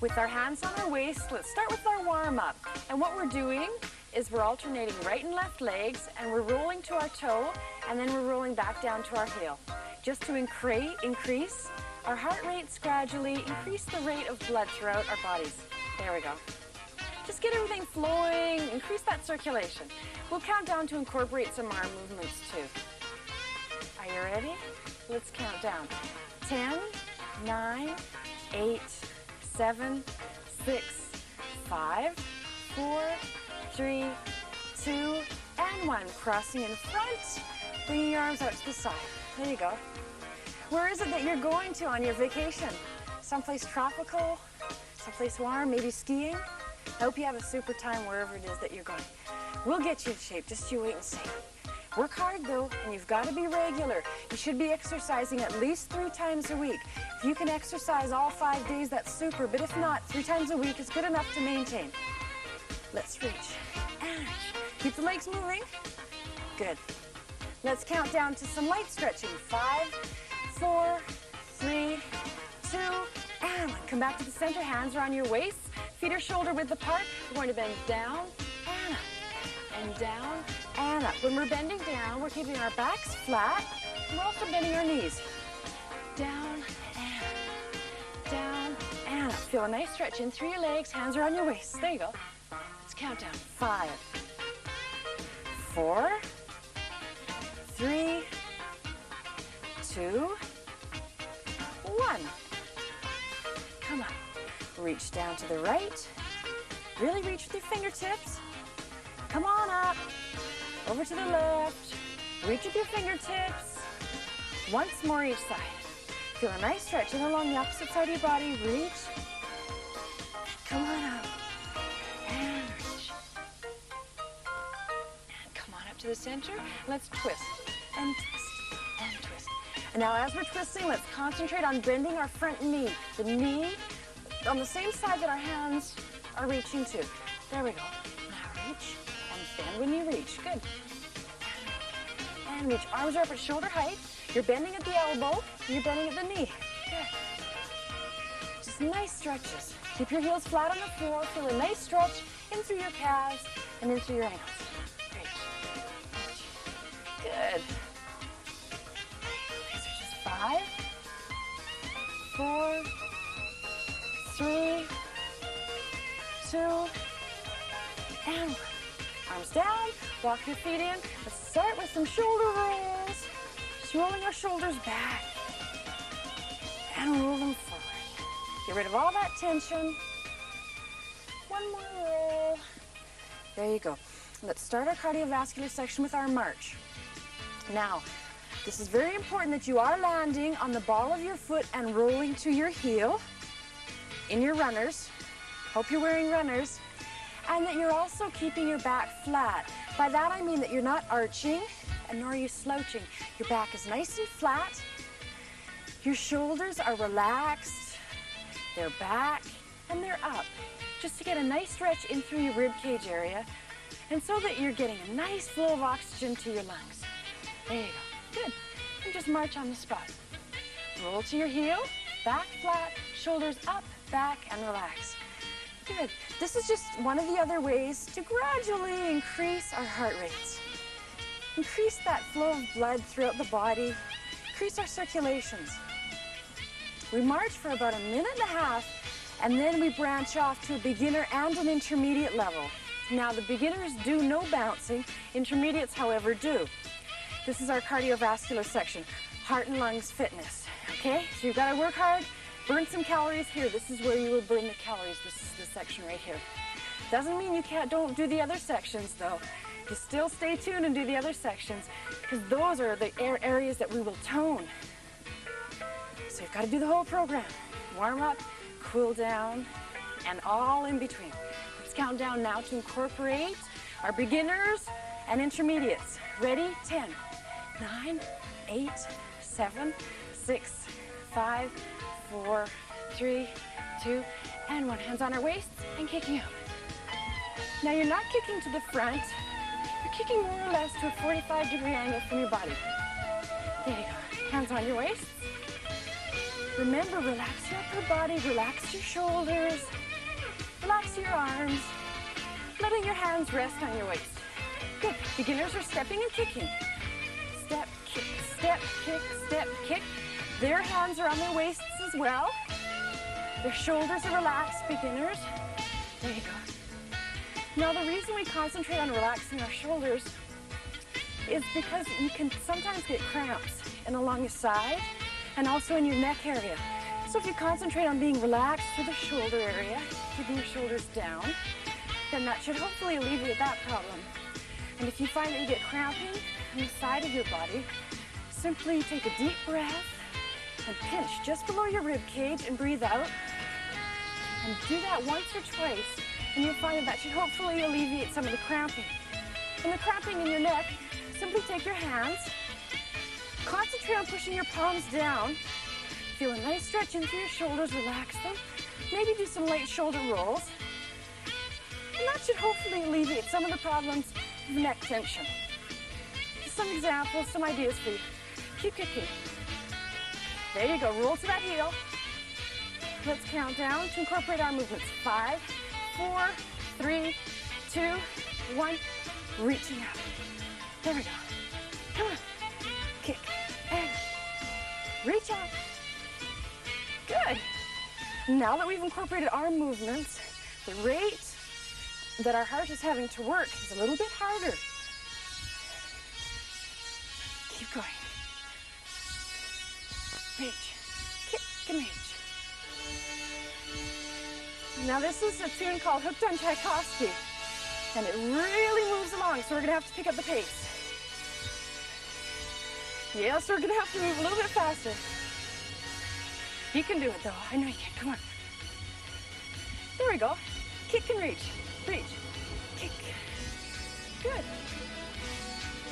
With our hands on our waist, let's start with our warm-up. And what we're doing is we're alternating right and left legs, and we're rolling to our toe, and then we're rolling back down to our heel. Just to increase our heart rates gradually, increase the rate of blood throughout our bodies. There we go. Just get everything flowing, increase that circulation. We'll count down to incorporate some arm movements too. Are you ready? Let's count down. 10, 9, 8, 7, 6, 5, 4, 3, 2, and 1. Crossing in front, bringing your arms out to the side. There you go. Where is it that you're going to on your vacation? Someplace tropical, someplace warm, maybe skiing? I hope you have a super time wherever it is that you're going. We'll get you in shape, just you wait and see. Work hard though, and you've got to be regular. You should be exercising at least 3 times a week. If you can exercise all 5 days, that's super, but if not, 3 times a week is good enough to maintain. Let's reach and reach. Keep the legs moving. Good. Let's count down to some light stretching. 5, 4, 3, 2, and 1. Come back to the center. Hands are on your waist. Feet are shoulder width apart. We're going to bend down and up, and down and up. When we're bending down, we're keeping our backs flat. We're also bending our knees. Down and up, down and up. Feel a nice stretch in through your legs. Hands are on your waist. There you go. Let's count down. 5, 4, 3, 2, 1. Come on. Reach down to the right. Really reach with your fingertips. Come on up. Over to the left. Reach with your fingertips. Once more each side. Feel a nice stretch in along the opposite side of your body. Reach. Come on up. And reach. And come on up to the center. Let's twist and twist and twist. And now as we're twisting, let's concentrate on bending our front knee. The knee on the same side that our hands are reaching to. There we go. Now reach and bend when you reach. Good. And reach. Arms are up at shoulder height. You're bending at the elbow. You're bending at the knee. Good. Just nice stretches. Keep your heels flat on the floor. Feel a nice stretch in through your calves and in through your ankles. Reach. Reach. Good. These are just 5, 4, 3, 2, and 1. Arms down, walk your feet in. Let's start with some shoulder rolls. Just rolling our shoulders back and roll them forward. Get rid of all that tension. One more roll. There you go. Let's start our cardiovascular section with our march. Now, this is very important that you are landing on the ball of your foot and rolling to your heel in your runners. Hope you're wearing runners. And that you're also keeping your back flat. By that I mean that you're not arching and nor are you slouching. Your back is nice and flat. Your shoulders are relaxed. They're back and they're up. Just to get a nice stretch in through your rib cage area and so that you're getting a nice flow of oxygen to your lungs. There you go. Good. And just march on the spot. Roll to your heel, back flat, shoulders up, back, and relax. Good. This is just one of the other ways to gradually increase our heart rates. Increase that flow of blood throughout the body. Increase our circulations. We march for about 1.5 minutes, and then we branch off to a beginner and an intermediate level. Now, the beginners do no bouncing. Intermediates, however, do. This is our cardiovascular section, heart and lungs fitness. Okay? So you've got to work hard. Burn some calories here. This is where you will burn the calories. This is the section right here. Doesn't mean you don't do the other sections though. You still stay tuned and do the other sections because those are the areas that we will tone. So you've got to do the whole program. Warm up, cool down, and all in between. Let's count down now to incorporate our beginners and intermediates. Ready? 10, 9, 8, 7, 6, 5, 4, 3, 2, and 1. Hands on our waists and kicking up. Now you're not kicking to the front. You're kicking more or less to a 45-degree angle from your body. There you go. Hands on your waists. Remember, relax your upper body, relax your shoulders, relax your arms, letting your hands rest on your waist. Good. Beginners are stepping and kicking. Step, kick, step, kick, step, kick. Their hands are on their waists as well. Their shoulders are relaxed, beginners. There you go. Now, the reason we concentrate on relaxing our shoulders is because you can sometimes get cramps along your side and also in your neck area. So if you concentrate on being relaxed through the shoulder area, keeping your shoulders down, then that should hopefully alleviate that problem. And if you find that you get cramping on the side of your body, simply take a deep breath and pinch just below your rib cage and breathe out. And do that once or twice, and you'll find that that should hopefully alleviate some of the cramping. And the cramping in your neck, simply take your hands, concentrate on pushing your palms down, feel a nice stretch into your shoulders, relax them, maybe do some light shoulder rolls, and that should hopefully alleviate some of the problems of neck tension. Just some examples, some ideas for you. Keep kicking. There you go, roll to that heel. Let's count down to incorporate our movements. 5, 4, 3, 2, 1. Reaching out. There we go. Come on. Kick and reach out. Good. Now that we've incorporated arm movements, the rate that our heart is having to work is a little bit harder. Keep going. Reach. Kick and reach. Now this is a tune called Hooked on Tchaikovsky, and it really moves along, so we're going to have to pick up the pace. Yes, we're going to have to move a little bit faster. You can do it, though. I know you can. Come on. There we go. Kick and reach. Reach. Kick. Good.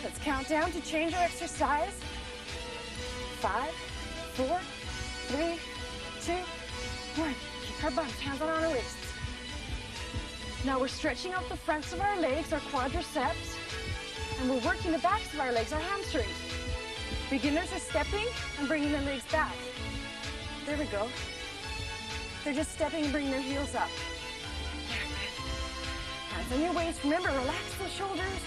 Let's count down to change our exercise. 5, 4, 3, 2, 1. Keep our bums, hands on our waists. Now we're stretching out the fronts of our legs, our quadriceps, and we're working the backs of our legs, our hamstrings. Beginners are stepping and bringing their legs back. There we go. They're just stepping and bringing their heels up. Hands on your waist. Remember, relax the shoulders.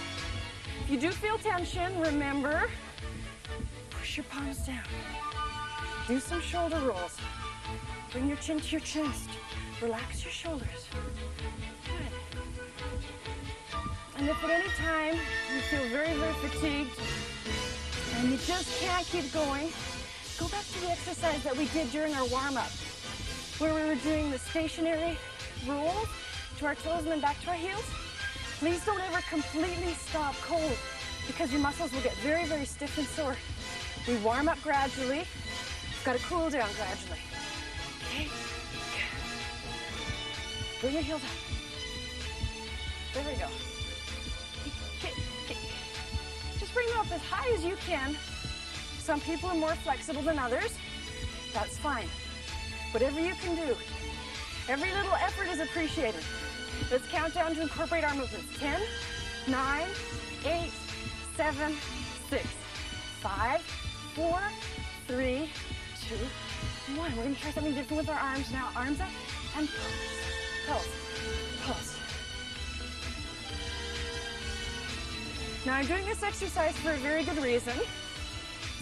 If you do feel tension, remember, push your palms down. Do some shoulder rolls. Bring your chin to your chest. Relax your shoulders. Good. And if at any time you feel very, very fatigued and you just can't keep going, go back to the exercise that we did during our warm-up, where we were doing the stationary rolls to our toes and then back to our heels. Please don't ever completely stop cold, because your muscles will get very, very stiff and sore. We warm up gradually. We've got to cool down gradually. Okay? Bring your heels up. There we go. Kick, kick. Just bring them up as high as you can. Some people are more flexible than others. That's fine. Whatever you can do. Every little effort is appreciated. Let's count down to incorporate our movements. 10, 9, 8, 7, 6, 5, 4, 3, 2, 1. We're going to try something different with our arms now. Arms up and pulse, pulse, pulse. Now I'm doing this exercise for a very good reason.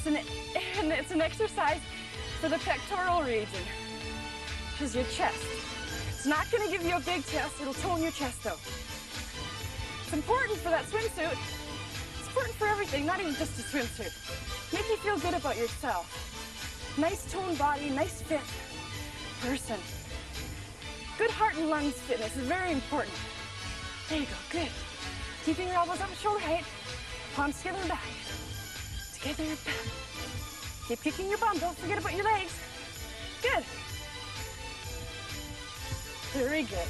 It's an exercise for the pectoral region, which is your chest. It's not going to give you a big chest. It'll tone your chest though. It's important for that swimsuit. It's important for everything, not even just a swimsuit. Make you feel good about yourself. Nice toned body, nice fit person. Good heart and lungs fitness is very important. There you go, good. Keeping your elbows up at shoulder height, palms together and back. Together and back. Keep kicking your bum, don't forget about your legs. Good. Very good.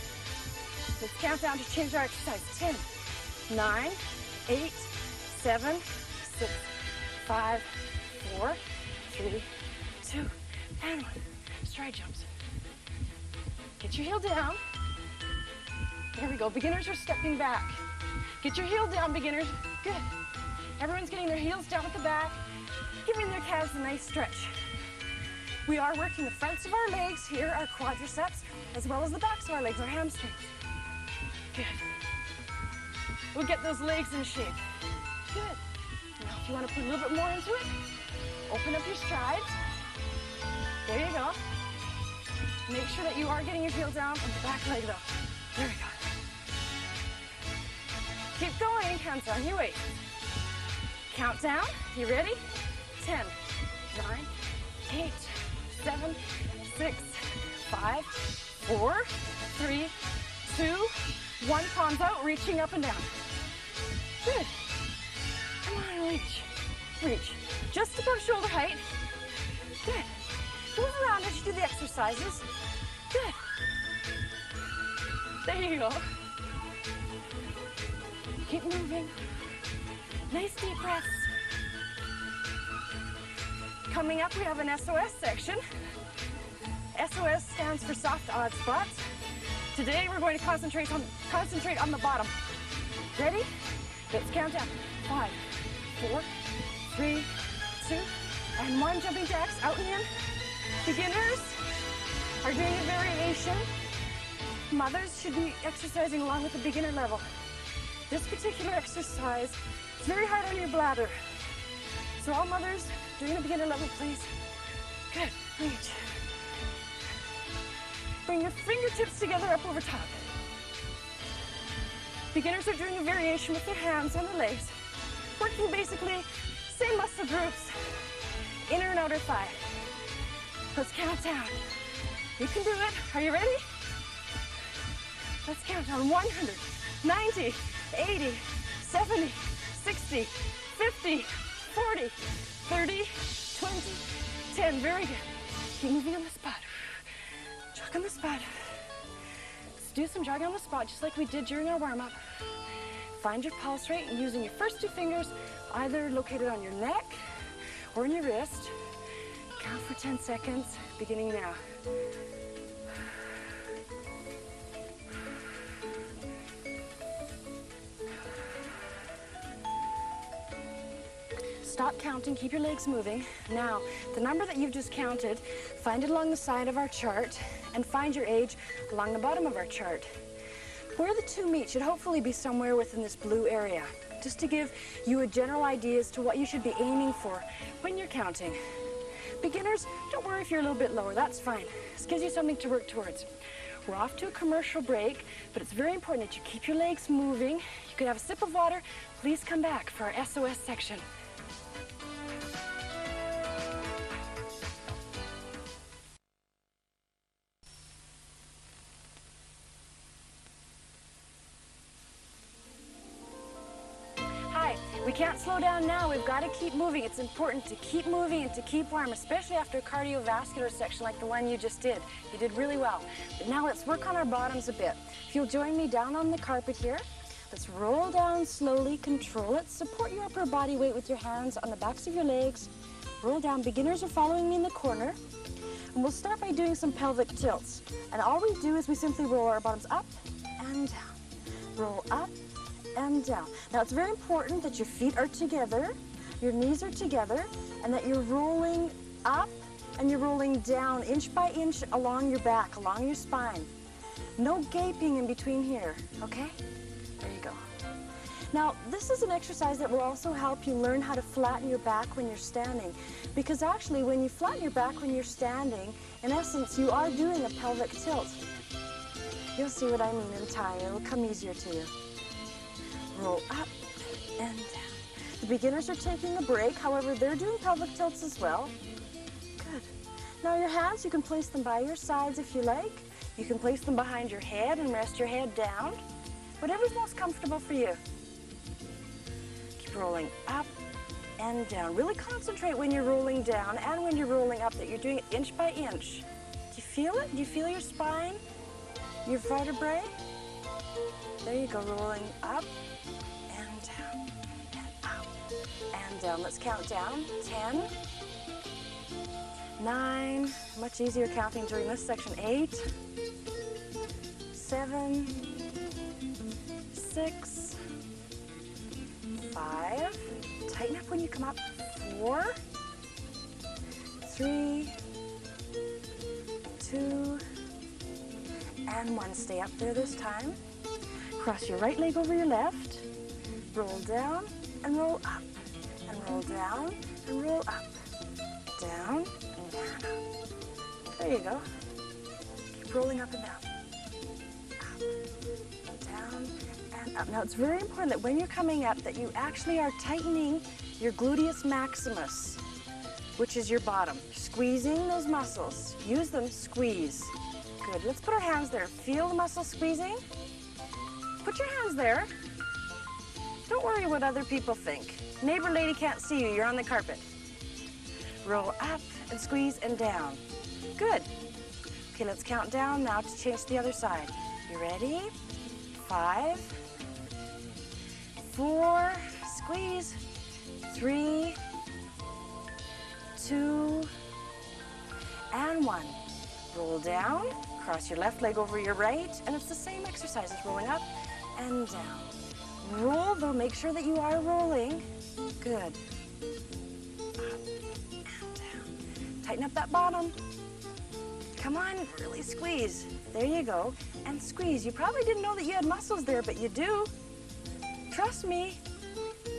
Let's count down to change our exercise. 10, 9, 8, 7, 6, 5, 4, 3, 2, and 1. Stride jumps. Get your heel down. There we go. Beginners are stepping back. Get your heel down, beginners. Good. Everyone's getting their heels down at the back, giving their calves a nice stretch. We are working the fronts of our legs here, our quadriceps, as well as the backs of our legs, our hamstrings. Good. We'll get those legs in shape. Good. Now, if you want to put a little bit more into it, open up your strides. There you go. Make sure that you are getting your heel down on the back leg, though. There we go. Keep going and count down. You wait. Count down. You ready? 10, 9, 8, 7, 6, 5, 4, 3, 2, 1. Palms out, reaching up and down. Good. Come on, reach. Reach. Just above shoulder height. Good. Move around as you do the exercises. Good. There you go. Keep moving. Nice deep breaths. Coming up, we have an SOS section. SOS stands for soft odd spots. Today, we're going to concentrate on the bottom. Ready? Let's count down. 5, 4, 3, 2, and 1. Jumping jacks, out and in. Beginners are doing a variation. Mothers should be exercising along with the beginner level. This particular exercise is very hard on your bladder. So all mothers doing a beginner level, please. Good, reach. Bring your fingertips together up over top. Beginners are doing a variation with their hands and their legs, working basically same muscle groups, inner and outer thigh. Let's count down. You can do it. Are you ready? Let's count down. 100, 90, 80, 70, 60, 50, 40, 30, 20, 10. Very good. Keep moving on the spot. Jog on the spot. Let's do some jogging on the spot, just like we did during our warm-up. Find your pulse rate using your first 2 fingers, either located on your neck or in your wrist. Count for 10 seconds, beginning now. Stop counting, keep your legs moving. Now, the number that you've just counted, find it along the side of our chart and find your age along the bottom of our chart. Where the 2 meet should hopefully be somewhere within this blue area, just to give you a general idea as to what you should be aiming for when you're counting. Beginners, don't worry if you're a little bit lower, that's fine. This gives you something to work towards. We're off to a commercial break, but it's very important that you keep your legs moving. You could have a sip of water. Please come back for our SOS section. We can't slow down now. We've got to keep moving. It's important to keep moving and to keep warm, especially after a cardiovascular section like the one you just did. You did really well. But now let's work on our bottoms a bit. If you'll join me down on the carpet here, let's roll down slowly, control it. Support your upper body weight with your hands on the backs of your legs. Roll down. Beginners are following me in the corner. And we'll start by doing some pelvic tilts. And all we do is we simply roll our bottoms up and down. Roll up and down. Now it's very important that your feet are together, your knees are together, and that you're rolling up and you're rolling down inch by inch along your back, along your spine. No gaping in between here, okay? There you go. Now this is an exercise that will also help you learn how to flatten your back when you're standing, because actually when you flatten your back when you're standing, in essence you are doing a pelvic tilt. You'll see what I mean in time. It'll come easier to you. Roll up and down. The beginners are taking a break, however, they're doing pelvic tilts as well. Good. Now your hands, you can place them by your sides if you like. You can place them behind your head and rest your head down. Whatever's most comfortable for you. Keep rolling up and down. Really concentrate when you're rolling down and when you're rolling up that you're doing it inch by inch. Do you feel it? Do you feel your spine? Your vertebrae? There you go, rolling up. And down. Let's count down. 10, 9, much easier counting during this section. 8, 7, 6, 5, tighten up when you come up. 4, 3, and one. Stay up there this time. Cross your right leg over your left. Roll down and roll up. And roll down and roll up. Down and down, up. There you go. Keep rolling up and down. Up, down, and up. Now it's very important that when you're coming up that you actually are tightening your gluteus maximus, which is your bottom. Squeezing those muscles. Use them, squeeze. Good. Let's put our hands there. Feel the muscles squeezing. Put your hands there. Don't worry what other people think. Neighbor lady can't see you. You're on the carpet. Roll up and squeeze and down. Good. Okay, let's count down now to change to the other side. You ready? 5, 4, squeeze. 3, 2, and 1. Roll down, cross your left leg over your right, and it's the same exercise as rolling up and down. Roll though, make sure that you are rolling. Good. Up and down. Tighten up that bottom. Come on, really squeeze. There you go. And squeeze. You probably didn't know that you had muscles there, but you do. Trust me.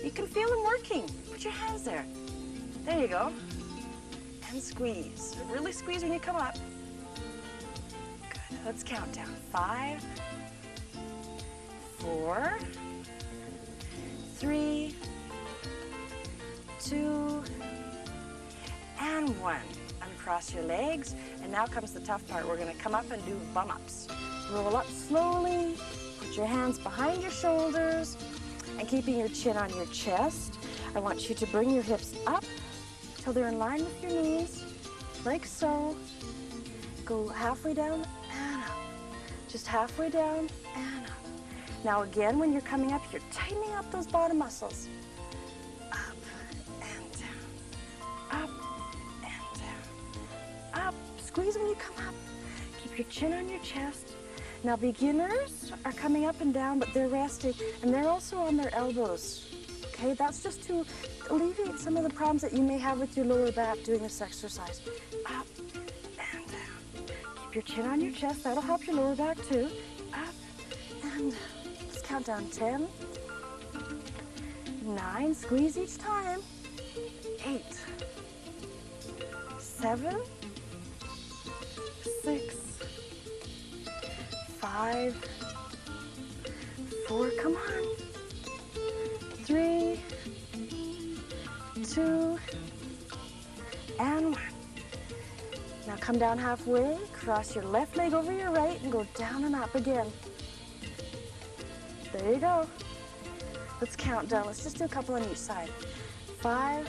You can feel them working. Put your hands there. There you go. And squeeze. Really squeeze when you come up. Good. Let's count down. 5, 4, 3, 2, and 1. Uncross your legs. And now comes the tough part. We're going to come up and do bum ups. Roll up slowly. Put your hands behind your shoulders. And keeping your chin on your chest, I want you to bring your hips up till they're in line with your knees, like so. Go halfway down and up. Just halfway down and up. Now again, when you're coming up, you're tightening up those bottom muscles. Up and down. Up and down. Up. Squeeze when you come up. Keep your chin on your chest. Now beginners are coming up and down, but they're resting, and they're also on their elbows. Okay, that's just to alleviate some of the problems that you may have with your lower back doing this exercise. Up and down. Keep your chin on your chest. That'll help your lower back too. Up and down. Let's count down. 10, 9, squeeze each time. 8, 7, 6, 5, 4, come on. 3, 2, and 1. Now come down halfway, cross your left leg over your right, and go down and up again. There you go. Let's count down. Let's just do a couple on each side. 5,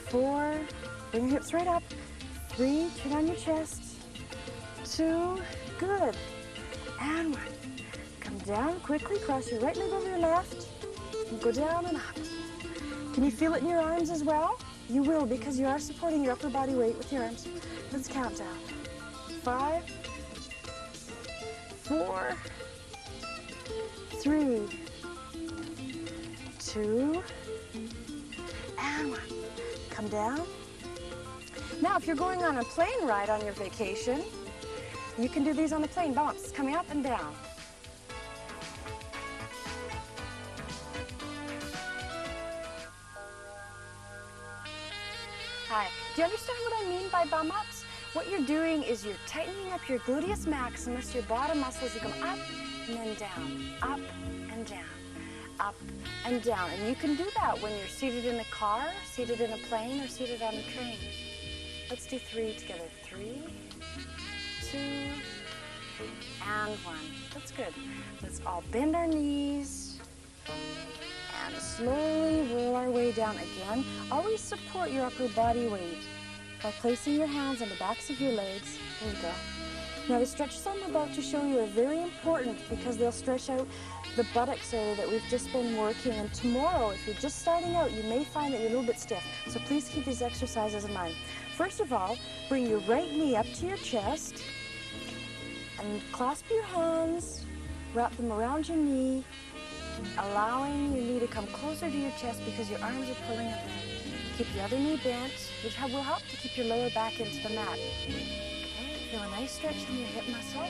4, bring your hips right up. 3, turn on your chest. 2, good. And 1. Come down quickly, cross your right leg over your left, and go down and up. Can you feel it in your arms as well? You will, because you are supporting your upper body weight with your arms. Let's count down. 5, 4, 3, 2, and 1. Come down. Now, if you're going on a plane ride on your vacation, you can do these on the plane. Bumps, coming up and down. Hi, do you understand what I mean by bum ups? What you're doing is you're tightening up your gluteus maximus, your bottom muscles. You come up and then down, up and down, up and down. And you can do that when you're seated in a car, seated in a plane, or seated on a train. Let's do 3 together. 3, 2, and 1. That's good. Let's all bend our knees and slowly roll our way down again. Always support your upper body weight by placing your hands on the backs of your legs. There you go. Now the stretches I'm about to show you are very important because they'll stretch out the buttocks area that we've just been working. And tomorrow, if you're just starting out, you may find that you're a little bit stiff. So please keep these exercises in mind. First of all, bring your right knee up to your chest and clasp your hands, wrap them around your knee, allowing your knee to come closer to your chest because your arms are pulling it in. Keep the other knee bent, which will help to keep your lower back into the mat. Okay. Feel a nice stretch in your hip muscle.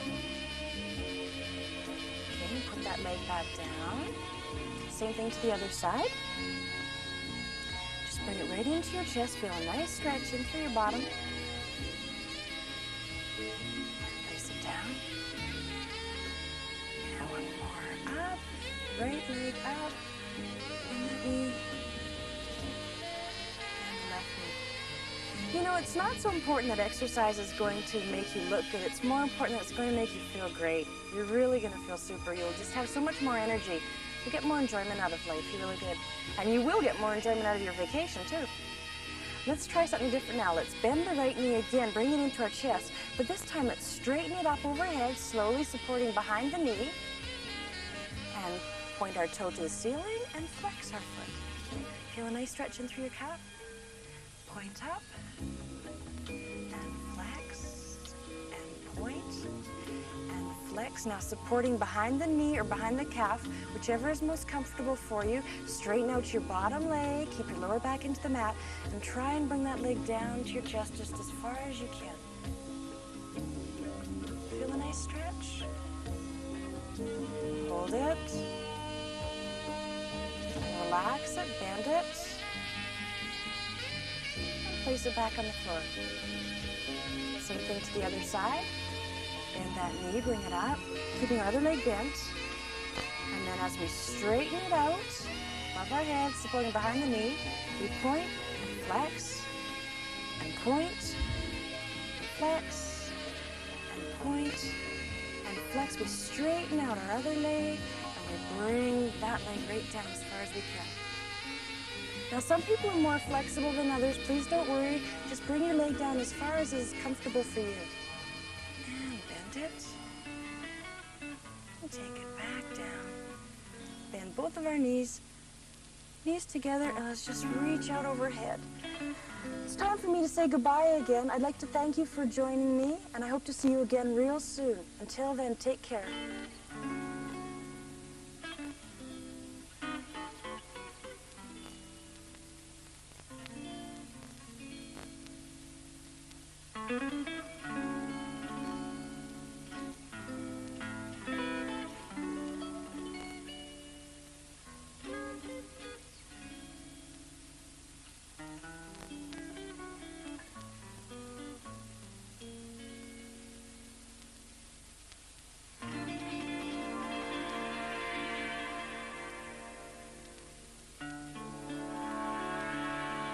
Okay, put that leg back down. Same thing to the other side. Just bring it right into your chest. Feel a nice stretch in through your bottom. Place it down. And one more up. Right leg up. And that knee. And left knee. You know, it's not so important that exercise is going to make you look good. It's more important that it's going to make you feel great. You're really going to feel super. You'll just have so much more energy. You'll get more enjoyment out of life. You really did. And you will get more enjoyment out of your vacation, too. Let's try something different now. Let's bend the right knee again, bring it into our chest. But this time, let's straighten it up overhead, slowly supporting behind the knee. And point our toe to the ceiling and flex our foot. Feel a nice stretch in through your calf. Point up. And flex. And point. Flex. Now supporting behind the knee or behind the calf, whichever is most comfortable for you. Straighten out your bottom leg, keep your lower back into the mat, and try and bring that leg down to your chest just as far as you can. Feel a nice stretch. Hold it. Relax it, bend it. And place it back on the floor. Same thing to the other side. Bend that knee, bring it up, keeping our other leg bent. And then as we straighten it out, above our head, supporting behind the knee, we point and flex, and point, and flex, and point, and flex. We straighten out our other leg, and we bring that leg right down as far as we can. Now, some people are more flexible than others. Please don't worry. Just bring your leg down as far as is comfortable for you. It and take it back down. Bend both of our knees together, and let's just reach out overhead. It's time for me to say goodbye again. I'd like to thank you for joining me, and I hope to see you again real soon. Until then, take care.